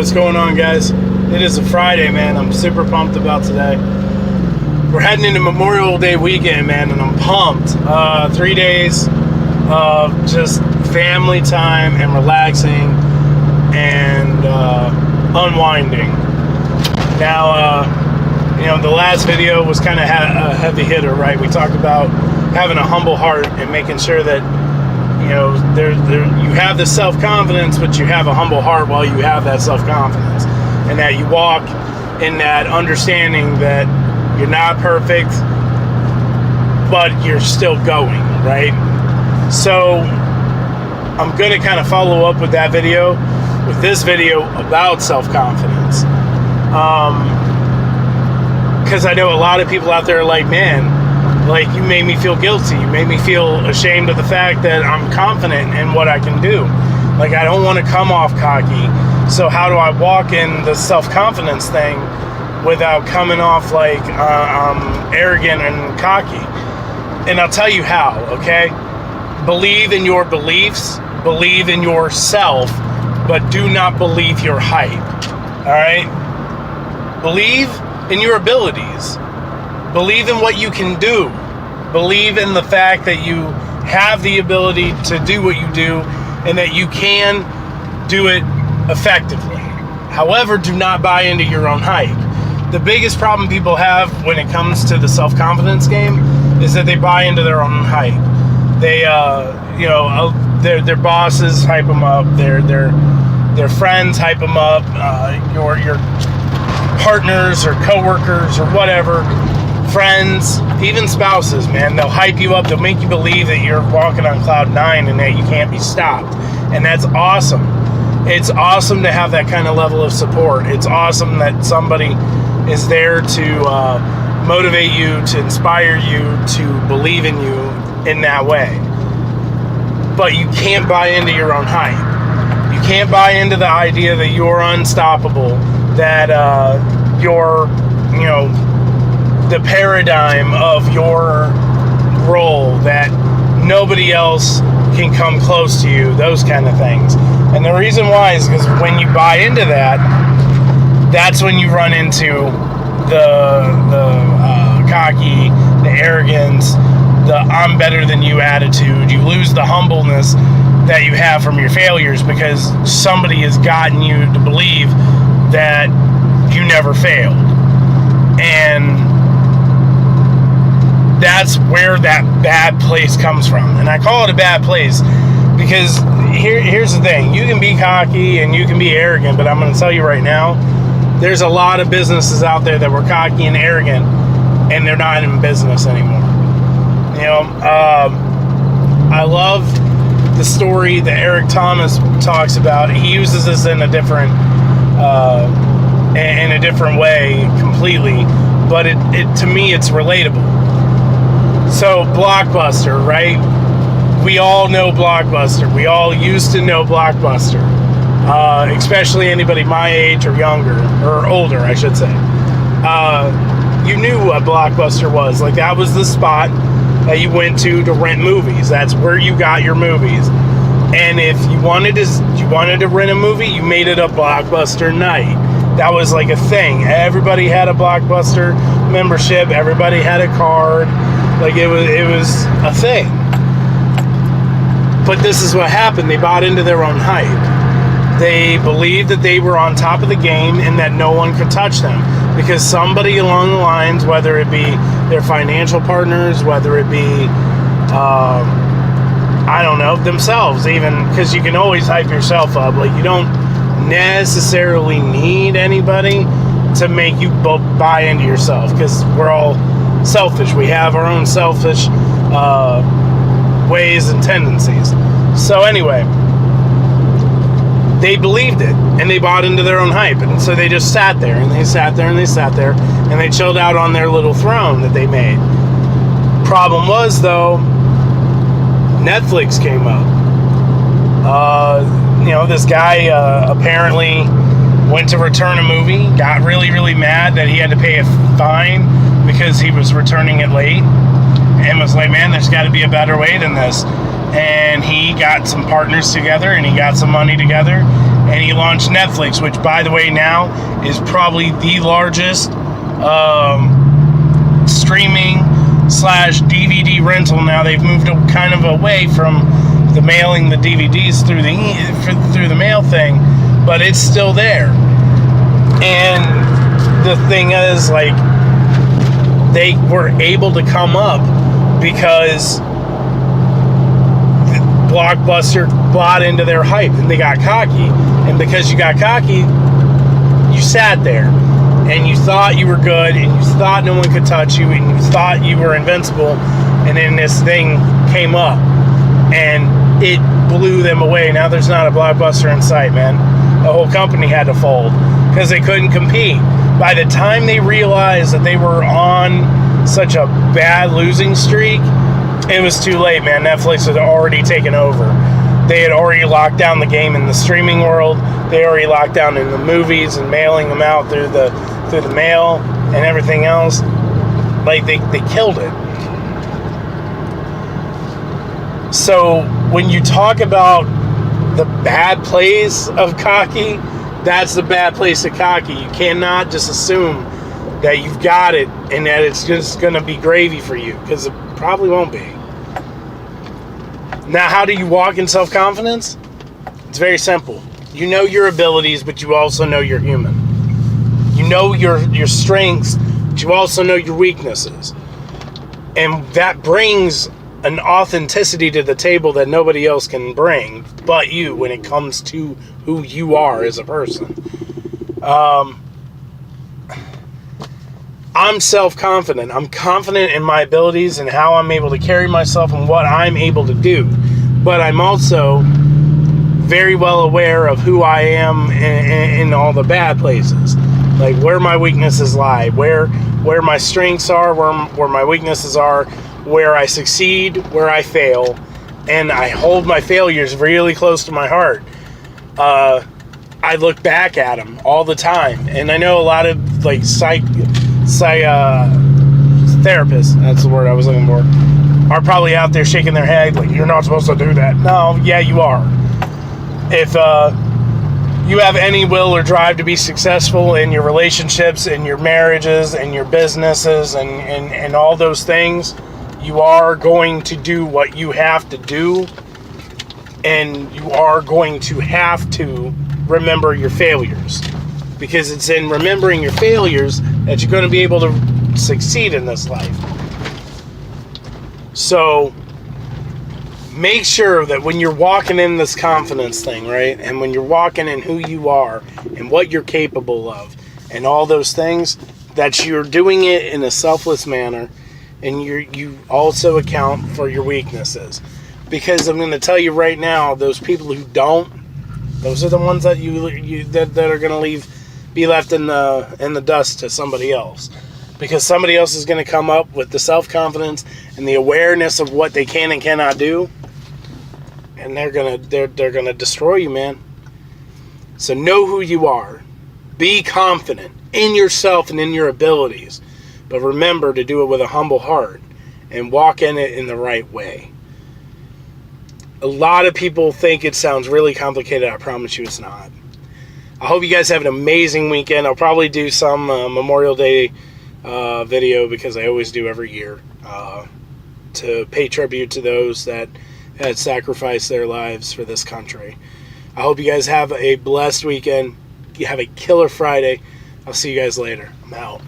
what's going on, guys? It is a Friday, man. I'm super pumped about today. We're heading into Memorial Day weekend, man, and I'm pumped. 3 days of just family time and relaxing and unwinding. Now, the last video was kind of a heavy hitter, right? We talked about having a humble heart and making sure that you have the self-confidence, but you have a humble heart while you have that self-confidence, and that you walk in that understanding that you're not perfect, but you're still going, right? So I'm going to kind of follow up with that video, with this video about self-confidence, because I know a lot of people out there are like, man, like, you made me feel guilty. You made me feel ashamed of the fact that I'm confident in what I can do. Like, I don't want to come off cocky. So how do I walk in the self-confidence thing without coming off like I'm arrogant and cocky? And I'll tell you how, okay? Believe in your beliefs. Believe in yourself. But do not believe your hype. All right? Believe in your abilities. Believe in what you can do. Believe in the fact that you have the ability to do what you do and that you can do it effectively. However, do not buy into your own hype. The biggest problem people have when it comes to the self-confidence game is that they buy into their own hype. They, their bosses hype them up. Their friends hype them up. Your partners or coworkers or whatever, friends, even spouses, man, they'll hype you up. They'll make you believe that you're walking on cloud 9 and that you can't be stopped. And that's awesome. It's awesome to have that kind of level of support. It's awesome that somebody is there to motivate you, to inspire you, to believe in you in that way. But you can't buy into your own hype. You can't buy into the idea that you're unstoppable, that you're, the paradigm of your role, that nobody else can come close to you, those kind of things. And the reason why is because when you buy into that, that's when you run into the cocky, the arrogance, the I'm better than you attitude. You lose the humbleness that you have from your failures because somebody has gotten you to believe that you never failed. And that's where that bad place comes from. And I call it a bad place because here's the thing. You can be cocky and you can be arrogant, but I'm going to tell you right now, there's a lot of businesses out there that were cocky and arrogant and they're not in business anymore. I love the story that Eric Thomas talks about. He uses this in a different way completely, but it to me it's relatable. So Blockbuster, right? We all know Blockbuster. We all used to know Blockbuster, especially anybody my age or younger, or older, I should say. You knew what Blockbuster was. Like, that was the spot that you went to rent movies. That's where you got your movies. And if you wanted to rent a movie, you made it a Blockbuster night. That was like a thing. Everybody had a Blockbuster membership. Everybody had a card. Like, it was a thing. But this is what happened. They bought into their own hype. They believed that they were on top of the game and that no one could touch them. Because somebody along the lines, whether it be their financial partners, whether it be, themselves even, because you can always hype yourself up. Like, you don't necessarily need anybody to make you buy into yourself, because we're all selfish. We have our own selfish ways and tendencies. So anyway, they believed it and they bought into their own hype, and so they just sat there and they sat there and they sat there and they chilled out on their little throne that they made. Problem was, though, Netflix came up. This guy apparently went to return a movie, got really, really mad that he had to pay a fine because he was returning it late, and was like, man, there's got to be a better way than this. And he got some partners together and he got some money together, and he launched Netflix, which, by the way, now is probably the largest streaming / DVD rental. Now they've moved kind of away from the mailing the DVDs through the mail thing, but it's still there. And the thing is, like, they were able to come up because Blockbuster bought into their hype and they got cocky. And because you got cocky, you sat there and you thought you were good and you thought no one could touch you and you thought you were invincible, and then this thing came up and it blew them away. Now there's not a Blockbuster in sight, man. The whole company had to fold because they couldn't compete. By the time they realized that they were on such a bad losing streak, it was too late, man. Netflix had already taken over. They had already locked down the game in the streaming world. They already locked down in the movies and mailing them out through the mail and everything else. Like, they killed it. So when you talk about the bad place of cocky, that's the bad place of cocky. You cannot just assume that you've got it and that it's just going to be gravy for you, because it probably won't be. Now, how do you walk in self-confidence? It's very simple. You know your abilities, but you also know you're human. You know your strengths, but you also know your weaknesses. And that brings an authenticity to the table that nobody else can bring but you when it comes to who you are as a person. I'm self-confident. I'm confident in my abilities and how I'm able to carry myself and what I'm able to do. But I'm also very well aware of who I am in all the bad places. Like where my weaknesses lie, where my strengths are, where my weaknesses are, where I succeed, where I fail. And I hold my failures really close to my heart. I look back at them all the time. And I know a lot of like therapists, that's the word I was looking for, are probably out there shaking their head like, you're not supposed to do that. No, yeah, you are. If you have any will or drive to be successful in your relationships, in your marriages, and your businesses, and all those things, you are going to do what you have to do, and you are going to have to remember your failures, because it's in remembering your failures that you're going to be able to succeed in this life. So make sure that when you're walking in this confidence thing, right, and when you're walking in who you are and what you're capable of and all those things, that you're doing it in a selfless manner, and you also account for your weaknesses. Because I'm going to tell you right now, those people who don't, those are the ones that that are going to be left in the dust to somebody else. Because somebody else is going to come up with the self-confidence and the awareness of what they can and cannot do, and they're gonna destroy you, man. So know who you are. Be confident in yourself and in your abilities, but remember to do it with a humble heart and walk in it in the right way. A lot of people think it sounds really complicated. I promise you it's not. I hope you guys have an amazing weekend. I'll probably do some Memorial Day video, because I always do every year, to pay tribute to those that had sacrificed their lives for this country. I hope you guys have a blessed weekend. You have a killer Friday. I'll see you guys later. I'm out.